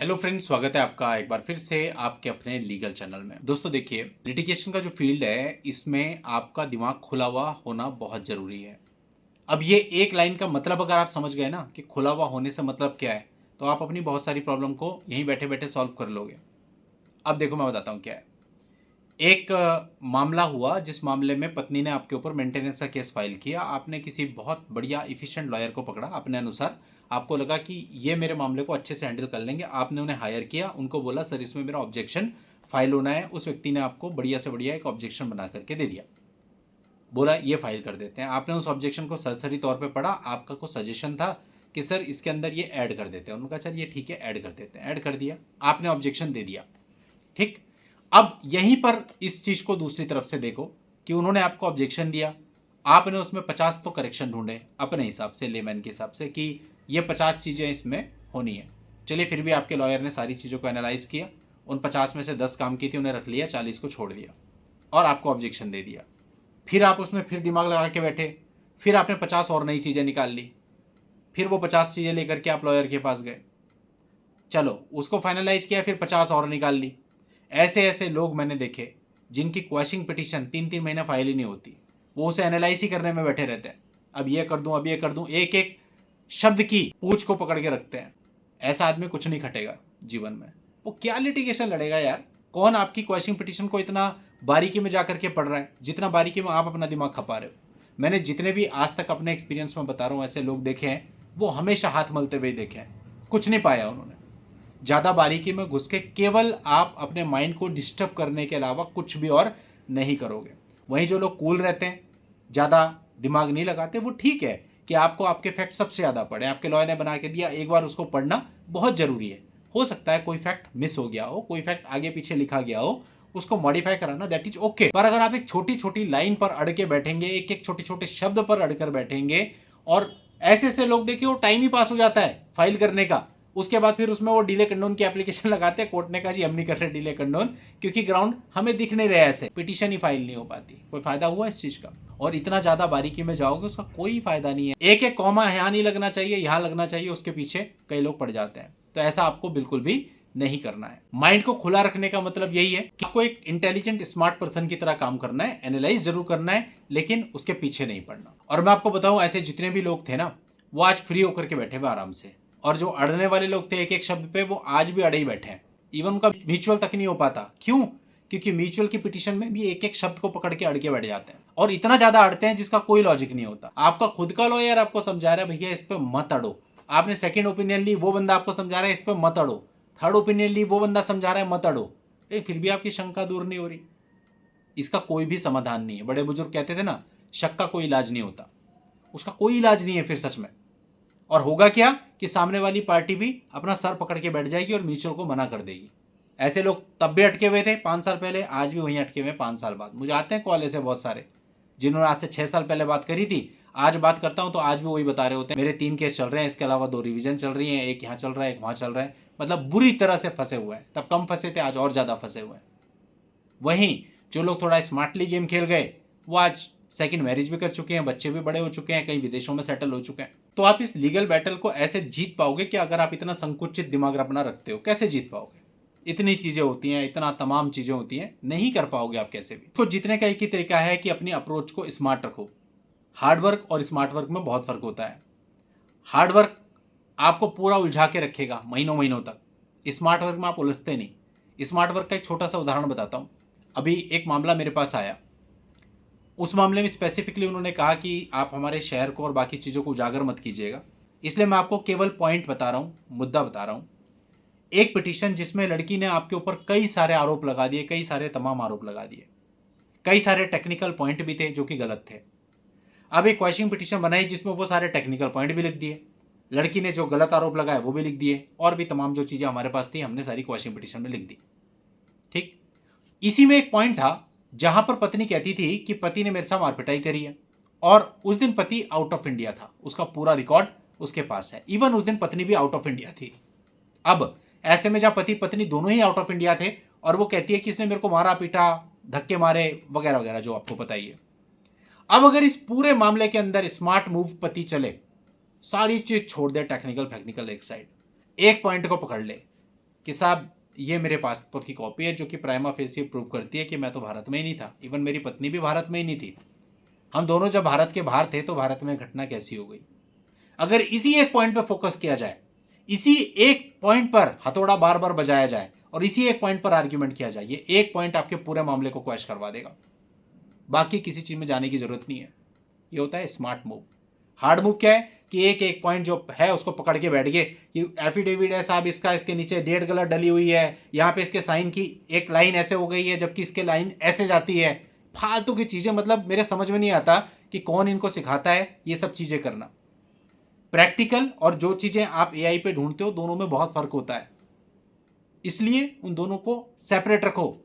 Hello friends, स्वागत है आपका एक बार फिर से आपके अपने लीगल चैनल में। दोस्तों देखिए, लिटिगेशन का जो फील्ड है इसमें आपका दिमाग खुला हुआ होना बहुत ज़रूरी है। अब ये एक लाइन का मतलब अगर आप समझ गए ना कि खुला हुआ होने से मतलब क्या है, तो आप अपनी बहुत सारी प्रॉब्लम को यहीं बैठे बैठे सॉल्व कर लोगे। अब देखो मैं बताता हूँ क्या है। एक मामला हुआ जिस मामले में पत्नी ने आपके ऊपर मेंटेनेंस का केस फाइल किया। आपने किसी बहुत बढ़िया एफिशिएंट लॉयर को पकड़ा अपने अनुसार। आपको लगा कि ये मेरे मामले को अच्छे से हैंडल कर लेंगे। आपने उन्हें हायर किया, उनको बोला सर इसमें मेरा ऑब्जेक्शन फाइल होना है। उस व्यक्ति ने आपको बढ़िया से बढ़िया एक ऑब्जेक्शन बना करके दे दिया, बोला ये फाइल कर देते हैं। आपने उस ऑब्जेक्शन को सरसरी तौर पे पढ़ा। आपका कुछ सजेशन था कि सर इसके अंदर ये ऐड कर देते हैं। उन्होंने कहा चल ये ठीक है, ऐड कर देते हैं। ऐड कर दिया, आपने ऑब्जेक्शन दे दिया। ठीक। अब यहीं पर इस चीज को दूसरी तरफ से देखो कि उन्होंने आपको ऑब्जेक्शन दिया। आपने उसमें 50 तो करेक्शन ढूंढे अपने हिसाब से, लेमैन के हिसाब से, कि ये 50 चीजें इसमें होनी है। चलिए, फिर भी आपके लॉयर ने सारी चीजों को एनालाइज किया। उन 50 में से 10 काम की थी, उन्हें रख लिया, 40 को छोड़ दिया और आपको ऑब्जेक्शन दे दिया। फिर आप उसमें फिर दिमाग लगा के बैठे। फिर आपने 50 और नई चीजें निकाल ली। फिर वो 50 चीजें लेकर के आप लॉयर के पास गए। चलो उसको फाइनलाइज किया, फिर 50 और निकाल ली। ऐसे ऐसे लोग मैंने देखे जिनकी क्वेश्चन पिटीशन 3-3 महीना फाइल ही नहीं होती। वो उसे एनालाइज ही करने में बैठे रहते हैं। अब ये कर दूं, अब ये कर दूं, एक एक शब्द की पूछ को पकड़ के रखते हैं। ऐसा आदमी कुछ नहीं खटेगा जीवन में। वो क्या लिटिगेशन लड़ेगा यार? कौन आपकी क्वेश्चन पिटीशन को इतना बारीकी में जाकर के पढ़ रहा है जितना बारीकी में आप अपना दिमाग खपा रहे हो? मैंने जितने भी आज तक अपने एक्सपीरियंस में बता रहा हूँ ऐसे लोग देखे हैं, वो हमेशा हाथ मलते हुए देखे हैं। कुछ नहीं पाया उन्होंने। ज़्यादा बारीकी में घुस के केवल आप अपने माइंड को डिस्टर्ब करने के अलावा कुछ भी और नहीं करोगे। वहीं जो लोग कूल रहते हैं, ज़्यादा दिमाग नहीं लगाते, वो ठीक है कि आपको आपके फैक्ट सबसे ज़्यादा पढ़े। आपके लॉयर ने बना के दिया, एक बार उसको पढ़ना बहुत ज़रूरी है। हो सकता है कोई फैक्ट मिस हो गया हो, कोई फैक्ट आगे पीछे लिखा गया हो, उसको मॉडिफाई कराना दैट इज ओके। पर अगर आप एक छोटी छोटी लाइन पर अड़ के बैठेंगे, एक एक छोटे छोटे शब्द पर अड़कर बैठेंगे, और ऐसे ऐसे लोग देखिए वो टाइम ही पास हो जाता है फाइल करने का। उसके बाद फिर उसमें वो डिले कंडोन की एप्लीकेशन लगाते हैं। कोर्ट ने कहा जी हम नहीं कर रहे डिले कंडोन, क्योंकि ग्राउंड हमें दिख नहीं रहे, ऐसे पिटीशन ही फाइल नहीं हो पाती। कोई फायदा हुआ इस चीज का? और इतना ज्यादा बारीकी में जाओगे उसका कोई फायदा नहीं है। एक एक कॉमा यहाँ नहीं लगना चाहिए, यहाँ लगना चाहिए, उसके पीछे कई लोग पड़ जाते हैं। तो ऐसा आपको बिल्कुल भी नहीं करना है। माइंड को खुला रखने का मतलब यही है कि आपको एक इंटेलिजेंट स्मार्ट पर्सन की तरह काम करना है, एनालाइज जरूर करना है, लेकिन उसके पीछे नहीं पड़ना। और मैं आपको बताऊं, ऐसे जितने भी लोग थे ना, वो आज फ्री होकर के बैठे हुए आराम से। और जो अड़ने वाले लोग थे एक एक शब्द पे, वो आज भी अड़े ही बैठे हैं। इवन उनका म्यूचुअल तक नहीं हो पाता। क्यों? क्योंकि म्यूचुअल की पिटीशन में भी एक एक शब्द को पकड़ के अड़ के बैठ जाते हैं, और इतना ज्यादा अड़ते हैं जिसका कोई लॉजिक नहीं होता। आपका खुद का लॉयर आपको समझा रहा है भैया इस पे मत अड़ो। आपने सेकंड ओपिनियन ली, वो बंदा आपको समझा रहा है इस पे मत अड़ो। थर्ड ओपिनियन ली, वो बंदा समझा रहा है मत अड़ो। फिर भी आपकी शंका दूर नहीं हो रही। इसका कोई भी समाधान नहीं है। बड़े बुजुर्ग कहते थे ना, शक का कोई इलाज नहीं होता। उसका कोई इलाज नहीं है फिर सच में। और होगा क्या कि सामने वाली पार्टी भी अपना सर पकड़ के बैठ जाएगी और म्यूचुअल को मना कर देगी। ऐसे लोग तब भी अटके हुए थे 5 साल पहले, आज भी वहीं अटके हुए 5 साल बाद। मुझे आते हैं कॉल ऐसे बहुत सारे जिन्होंने आज से 6 साल पहले बात करी थी, आज बात करता हूं तो आज भी वही बता रहे होते हैं मेरे 3 केस चल रहे हैं, इसके अलावा 2 रिवीजन चल रही हैं, एक यहाँ चल रहा है, एक वहां चल रहा है। मतलब बुरी तरह से फंसे हुए हैं। तब कम फंसे थे, आज और ज्यादा फंसे हुए हैं। वहीं जो लोग थोड़ा स्मार्टली गेम खेल गए, वो आज सेकंड मैरिज भी कर चुके हैं, बच्चे भी बड़े हो चुके हैं, कई विदेशों में सेटल हो चुके हैं। तो आप इस लीगल बैटल को ऐसे जीत पाओगे कि अगर आप इतना संकुचित दिमाग अपना रखते हो। कैसे जीत पाओगे? इतनी चीजें होती हैं, इतना तमाम चीजें होती हैं, नहीं कर पाओगे आप कैसे भी। तो जीतने का एक ही तरीका है कि अपनी अप्रोच को स्मार्ट रखो। हार्डवर्क और स्मार्ट वर्क में बहुत फर्क होता है। हार्डवर्क आपको पूरा उलझा के रखेगा महीनों महीनों तक। स्मार्ट वर्क में आप उलझते नहीं। स्मार्ट वर्क का एक छोटा सा उदाहरण बताता हूं। अभी एक मामला मेरे पास आया। उस मामले में स्पेसिफिकली उन्होंने कहा कि आप हमारे शहर को और बाकी चीज़ों को उजागर मत कीजिएगा। इसलिए मैं आपको केवल पॉइंट बता रहा हूँ, मुद्दा बता रहा हूँ। एक पिटीशन जिसमें लड़की ने आपके ऊपर कई सारे आरोप लगा दिए, कई सारे तमाम आरोप लगा दिए, कई सारे टेक्निकल पॉइंट भी थे जो कि गलत थे। अब एक क्वेश्चन पिटीशन बनाई जिसमें वो सारे टेक्निकल पॉइंट भी लिख दिए, लड़की ने जो गलत आरोप लगाए वो भी लिख दिए, और भी तमाम जो चीज़ें हमारे पास थी हमने सारी क्वेश्चन पिटीशन में लिख दी। ठीक। इसी में एक पॉइंट था जहां पर पत्नी कहती थी कि पति ने मेरे साथ मारपिटाई करी है, और उस दिन पति आउट ऑफ इंडिया था। उसका पूरा रिकॉर्ड उसके पास है। इवन उस दिन पत्नी भी आउट ऑफ इंडिया थी। अब ऐसे में जहां पति पत्नी दोनों ही आउट ऑफ इंडिया थे, और वो कहती है कि इसने मेरे को मारा पीटा, धक्के मारे, वगैरह वगैरह, जो आपको पता ही है। अब अगर इस पूरे मामले के अंदर स्मार्ट मूव पति चले, सारी चीज छोड़ दे, टेक्निकल फैक्निकल एक साइड, एक पॉइंट को पकड़ ले कि साहब ये मेरे पासपोर्ट की कॉपी है जो कि प्राइमा फेसी प्रूव करती है कि मैं तो भारत में ही नहीं था, इवन मेरी पत्नी भी भारत में ही नहीं थी, हम दोनों जब भारत के बाहर थे तो भारत में घटना कैसी हो गई। अगर इसी एक पॉइंट पर फोकस किया जाए, इसी एक पॉइंट पर हथौड़ा बार बार बजाया जाए और इसी एक पॉइंट पर आर्ग्यूमेंट किया जाए, ये एक पॉइंट आपके पूरे मामले को क्वैश करवा देगा। बाकी किसी चीज में जाने की जरूरत नहीं है। ये होता है स्मार्ट मूव। हार्ड मूव क्या है कि एक एक पॉइंट जो है उसको पकड़ के बैठ गए कि एफिडेविट है साहब इसका, इसके नीचे डेट गलत डली हुई है, यहाँ पे इसके साइन की एक लाइन ऐसे हो गई है जबकि इसके लाइन ऐसे जाती है। फालतू की चीजें, मतलब मेरे समझ में नहीं आता कि कौन इनको सिखाता है ये सब चीजें करना। प्रैक्टिकल और जो चीजें आप एआई पे ढूंढते हो दोनों में बहुत फर्क होता है, इसलिए उन दोनों को सेपरेट रखो।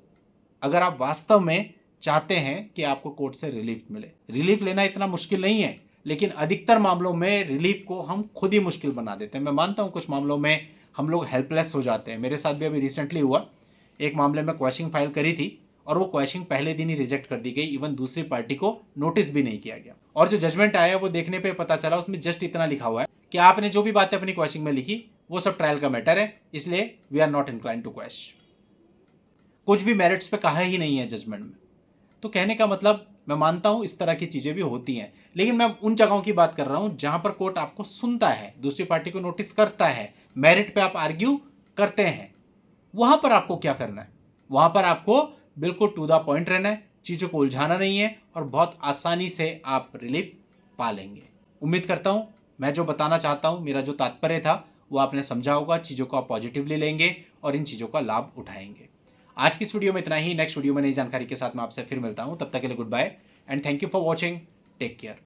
अगर आप वास्तव में चाहते हैं कि आपको कोर्ट से रिलीफ मिले, रिलीफ लेना इतना मुश्किल नहीं है, लेकिन अधिकतर मामलों में रिलीफ को हम खुद ही मुश्किल बना देते हैं। मैं मानता हूं कुछ मामलों में हम लोग हेल्पलेस हो जाते हैं, मेरे साथ भी अभी रिसेंटली हुआ। एक मामले में क्वैशिंग फाइल करी थी और वो क्वैशिंग पहले दिन ही रिजेक्ट कर दी गई, इवन दूसरी पार्टी को नोटिस भी नहीं किया गया। और जो जजमेंट आया वो देखने पे पता चला उसमें जस्ट इतना लिखा हुआ है कि आपने जो भी बातें अपनी क्वैशिंग में लिखी वो सब ट्रायल का मैटर है, इसलिए we are not incline to quash. कुछ भी मेरिट्स पे कहा ही नहीं है जजमेंट में। तो कहने का मतलब, मैं मानता हूं इस तरह की चीजें भी होती हैं, लेकिन मैं उन जगहों की बात कर रहा हूं जहां पर कोर्ट आपको सुनता है, दूसरी पार्टी को नोटिस करता है, मेरिट पे आप आर्ग्यू करते हैं। वहां पर आपको क्या करना है? वहां पर आपको बिल्कुल टू द पॉइंट रहना है, चीजों को उलझाना नहीं है और बहुत आसानी से आप रिलीफ पा लेंगे। उम्मीद करता हूं मैं जो बताना चाहता हूं, मेरा जो तात्पर्य था वो आपने समझा होगा, चीजों को आप पॉजिटिवली लेंगे और इन चीजों का लाभ उठाएंगे। आज की इस वीडियो में इतना ही। नेक्स्ट वीडियो में नई जानकारी के साथ मैं आपसे फिर मिलता हूं, तब तक के लिए goodbye and thank you for watching. Take care.